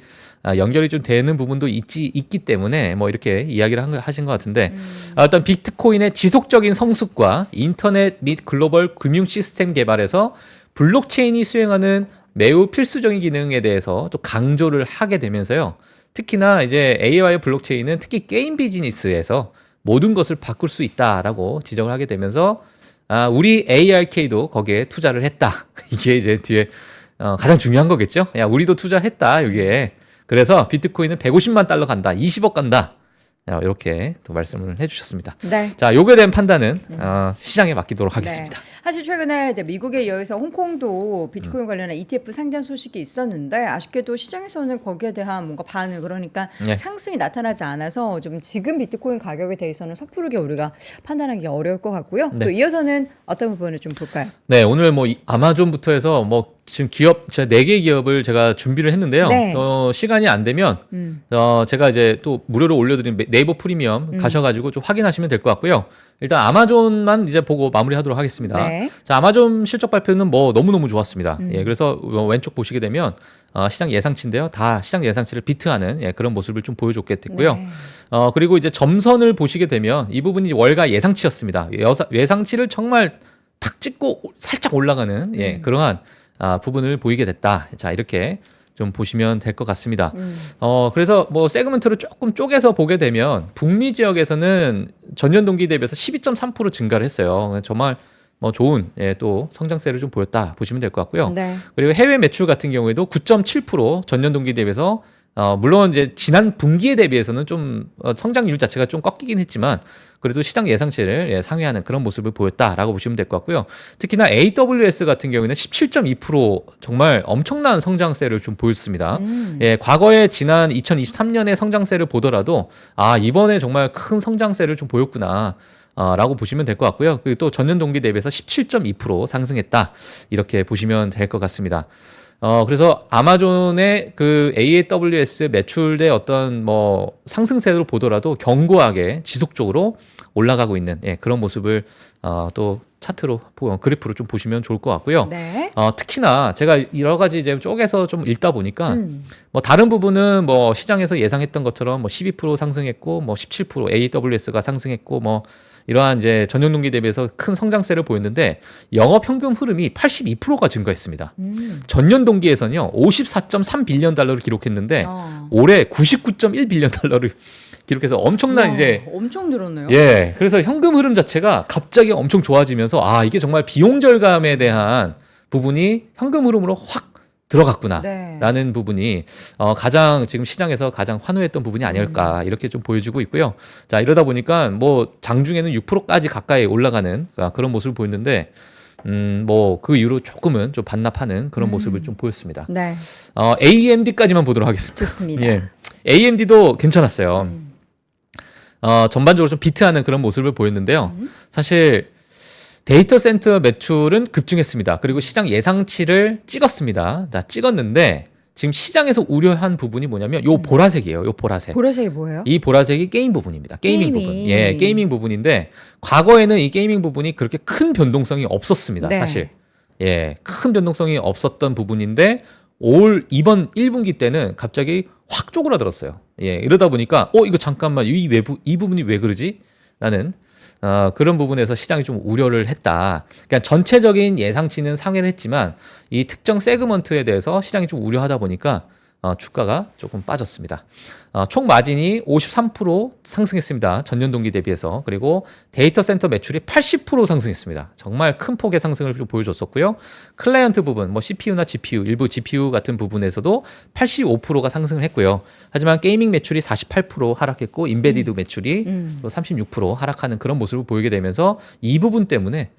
연결이 좀 되는 부분도 있기 때문에 뭐 이렇게 이야기를 하신 것 같은데 일단 비트코인의 지속적인 성숙과 인터넷 및 글로벌 금융 시스템 개발에서 블록체인이 수행하는 매우 필수적인 기능에 대해서 또 강조를 하게 되면서요. 특히나 이제 AI와 블록체인은 특히 게임 비즈니스에서 모든 것을 바꿀 수 있다라고 지적을 하게 되면서 우리 ARK도 거기에 투자를 했다. 이게 이제 뒤에 가장 중요한 거겠죠. 야, 우리도 투자했다. 여기에. 그래서 비트코인은 150만 달러 간다. 20억 간다. 이렇게 또 말씀을 해주셨습니다. 네. 자, 요거에 대한 판단은 시장에 맡기도록 하겠습니다. 네. 사실 최근에 이제 미국에 이어서 홍콩도 비트코인 관련한 ETF 상장 소식이 있었는데 아쉽게도 시장에서는 거기에 대한 뭔가 반응 그러니까 네. 상승이 나타나지 않아서 좀 지금 비트코인 가격에 대해서는 섣부르게 우리가 판단하기 어려울 것 같고요. 네. 또 이어서는 어떤 부분을 좀 볼까요? 네, 오늘 뭐 아마존부터 해서 뭐 지금 제가 4개 기업을 제가 준비를 했는데요. 네. 시간이 안 되면 제가 이제 또 무료로 올려드린 네이버 프리미엄 가셔가지고 좀 확인하시면 될 것 같고요. 일단 아마존만 이제 보고 마무리하도록 하겠습니다. 네. 자, 아마존 실적 발표는 뭐 너무너무 좋았습니다. 예, 그래서 왼쪽 보시게 되면 시장 예상치인데요. 다 시장 예상치를 비트하는 그런 모습을 좀 보여줬게 됐고요. 네. 그리고 이제 점선을 보시게 되면 이 부분이 월가 예상치였습니다. 예상치를 정말 탁 찍고 살짝 올라가는 그러한 부분을 보이게 됐다. 자, 이렇게 좀 보시면 될 것 같습니다. 그래서 뭐 세그먼트를 조금 쪼개서 보게 되면 북미 지역에서는 전년 동기 대비해서 12.3% 증가를 했어요. 정말 뭐 좋은 또 성장세를 좀 보였다 보시면 될 것 같고요. 네. 그리고 해외 매출 같은 경우에도 9.7% 전년 동기 대비해서 물론 이제 지난 분기에 대비해서는 좀 성장률 자체가 좀 꺾이긴 했지만 그래도 시장 예상치를 상회하는 그런 모습을 보였다라고 보시면 될 것 같고요. 특히나 AWS 같은 경우에는 17.2% 정말 엄청난 성장세를 좀 보였습니다. 과거에 지난 2023년의 성장세를 보더라도 이번에 정말 큰 성장세를 좀 보였구나. 라고 보시면 될 것 같고요. 그리고 또 전년 동기 대비해서 17.2% 상승했다. 이렇게 보시면 될 것 같습니다. 그래서 아마존의 그 AWS 매출의 어떤 뭐 상승세를 보더라도 견고하게 지속적으로 올라가고 있는 그런 모습을 또 차트로 그래프로 좀 보시면 좋을 것 같고요. 네. 특히나 제가 여러 가지 이제 쪼개서 좀 읽다 보니까 뭐 다른 부분은 뭐 시장에서 예상했던 것처럼 뭐 12% 상승했고 뭐 17% AWS가 상승했고 뭐 이러한 이제 전년 동기 대비해서 큰 성장세를 보였는데 영업 현금 흐름이 82%가 증가했습니다. 전년 동기에서는요 54.3 빌리언 달러를 기록했는데 올해 99.1 빌리언 달러를 기록해서 엄청난 이제 엄청 늘었네요. 그래서 현금 흐름 자체가 갑자기 엄청 좋아지면서 이게 정말 비용 절감에 대한 부분이 현금 흐름으로 확 들어갔구나라는 부분이 가장 지금 시장에서 가장 환호했던 부분이 아닐까 이렇게 좀 보여주고 있고요. 자, 이러다 보니까 뭐 장중에는 6%까지 가까이 올라가는 그런 모습을 보였는데 뭐 그 이후로 조금은 좀 반납하는 그런 모습을 좀 보였습니다. 네. AMD까지만 보도록 하겠습니다. 좋습니다. AMD도 괜찮았어요. 전반적으로 좀 비트하는 그런 모습을 보였는데요. 사실 데이터 센터 매출은 급증했습니다. 그리고 시장 예상치를 찍었습니다. 찍었는데 지금 시장에서 우려한 부분이 뭐냐면 요 보라색이에요. 요 보라색. 보라색이 뭐예요? 이 보라색이 게임 부분입니다. 게이밍 부분. 게이밍. 게이밍 부분인데 과거에는 이 게이밍 부분이 그렇게 큰 변동성이 없었습니다. 네. 사실. 큰 변동성이 없었던 부분인데 이번 1분기 때는 갑자기 확 쪼그라들었어요. 이러다 보니까 이거 잠깐만 이 부분이 왜 그러지? 라는 그런 부분에서 시장이 좀 우려를 했다. 그러니까 전체적인 예상치는 상회를 했지만 이 특정 세그먼트에 대해서 시장이 좀 우려하다 보니까 주가가 조금 빠졌습니다. 총 마진이 53% 상승했습니다. 전년 동기 대비해서. 그리고 데이터 센터 매출이 80% 상승했습니다. 정말 큰 폭의 상승을 좀 보여줬었고요. 클라이언트 부분, 뭐 CPU나 GPU, 일부 GPU 같은 부분에서도 85%가 상승을 했고요. 하지만 게이밍 매출이 48% 하락했고 인베디드 매출이 또 36% 하락하는 그런 모습을 보이게 되면서 이 부분 때문에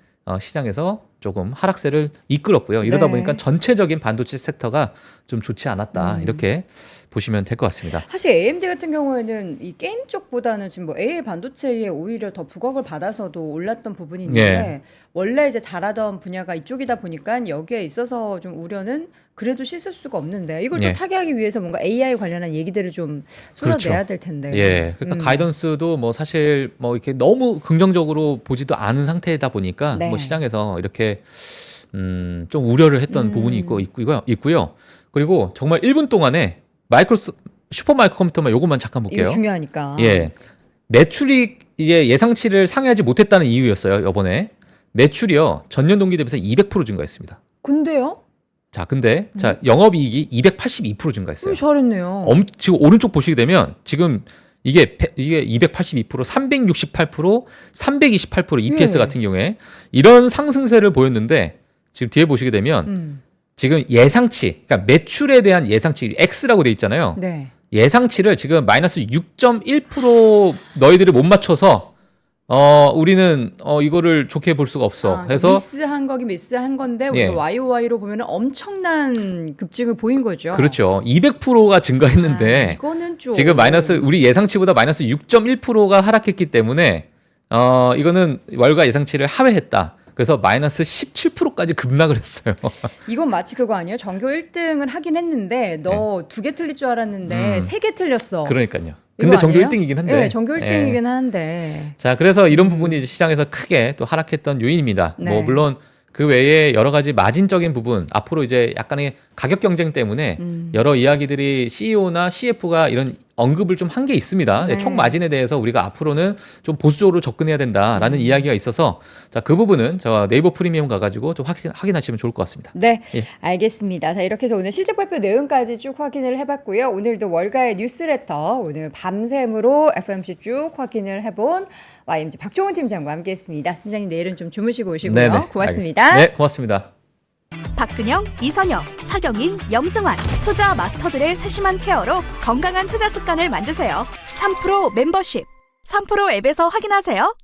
시장에서 조금 하락세를 이끌었고요. 이러다 보니까 전체적인 반도체 섹터가 좀 좋지 않았다. 이렇게 보시면 될 것 같습니다. 사실 AMD 같은 경우에는 이 게임 쪽보다는 지금 뭐 AI 반도체에 오히려 더 부각을 받아서도 올랐던 부분이 있는데 원래 이제 잘하던 분야가 이쪽이다 보니까 여기에 있어서 좀 우려는 그래도 씻을 수가 없는데 이걸 또 타개하기 위해서 뭔가 AI 관련한 얘기들을 좀 쏟아내야 될 텐데. 그러니까 가이던스도 뭐 사실 뭐 이렇게 너무 긍정적으로 보지도 않은 상태이다 보니까 뭐 시장에서 이렇게 좀 우려를 했던 부분이 있고요. 그리고 정말 1분 동안에 슈퍼마이크로 컴퓨터만 요것만 잠깐 볼게요. 이거 중요하니까. 매출이 이제 예상치를 상회하지 못했다는 이유였어요. 이번에 매출이요 전년 동기 대비해서 200% 증가했습니다. 근데요? 근데 영업이익이 282% 증가했어요. 잘했네요. 지금 오른쪽 보시게 되면 지금 이게 282%, 368%, 328% EPS 같은 경우에 이런 상승세를 보였는데 지금 뒤에 보시게 되면 지금 예상치, 그러니까 매출에 대한 예상치 X라고 돼 있잖아요. 예상치를 지금 마이너스 6.1% 너희들이 못 맞춰서 우리는 이거를 좋게 볼 수가 없어. 그래서 미스한 거긴 미스한 건데 우리가 YOY로 보면 엄청난 급증을 보인 거죠. 그렇죠. 200%가 증가했는데 이거는 좀 지금 우리 예상치보다 마이너스 6.1%가 하락했기 때문에 이거는 월가 예상치를 하회했다. 그래서 마이너스 17%까지 급락을 했어요. 이건 마치 그거 아니에요? 전교 1등을 하긴 했는데 너 2개 틀릴 줄 알았는데 3개 틀렸어. 그러니까요. 이거 근데 전교 아니에요? 1등이긴 한데. 네, 전교 1등이긴 하는데. 자, 그래서 이런 부분이 이제 시장에서 크게 또 하락했던 요인입니다. 네. 뭐 물론 그 외에 여러 가지 마진적인 부분, 앞으로 이제 약간의 가격 경쟁 때문에 여러 이야기들이 CEO나 CF가 이런 언급을 좀 한 게 있습니다. 네. 총 마진에 대해서 우리가 앞으로는 좀 보수적으로 접근해야 된다라는 이야기가 있어서 자, 그 부분은 저 네이버 프리미엄 가가지고 좀 확인하시면 좋을 것 같습니다. 네, 예. 알겠습니다. 자, 이렇게 해서 오늘 실적 발표 내용까지 쭉 확인을 해봤고요. 오늘도 월가의 뉴스레터 오늘 밤샘으로 FMC 쭉 확인을 해본 YMG 박종훈 팀장과 함께했습니다. 팀장님 내일은 좀 주무시고 오시고요. 네네, 고맙습니다. 알겠습니다. 네, 고맙습니다. 박근영, 이선영, 서경인, 염승환 투자 마스터들의 세심한 케어로 건강한 투자 습관을 만드세요. 3프로 멤버십 3프로 앱에서 확인하세요.